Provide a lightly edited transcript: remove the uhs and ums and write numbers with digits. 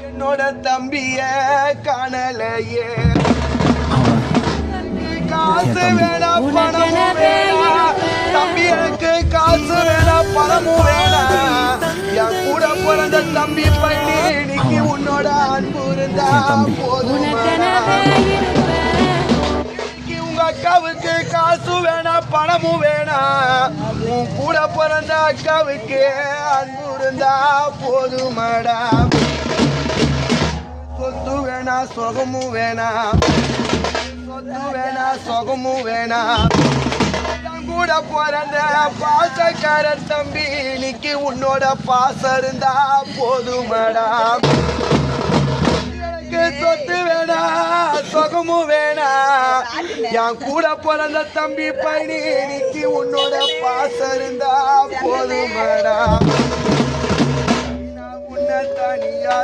என்னோட தம்பிய காணலையே காசு வேணா பணமும் வேணா தம்பி எனக்கு காசு வேணா பணமும் வேணா என் கூட பிறந்த தம்பி பண்ணி இன்னைக்கு உன்னோட அன்பு இருந்தா போதும் உங்க அக்காவுக்கு காசு வேணா பணமும் வேணா உன் கூட பிறந்த அக்காவுக்கு அன்பு இருந்தா போதுமாடா சொத்து வேணா சொகமும் வேணா சொத்து வேணா சொகமும் வேணா கூட பிறந்த பாசக்கார தம்பி இன்னைக்கு உன்னோட பாசம் இருந்தா போதுமாடா எனக்கு சொத்து வேணா சொகமும் வேணா என் கூட பிறந்த தம்பி பையனி இன்னைக்கு உன்னோட பாசம் இருந்தா போதுமாடா உன்னை தனியா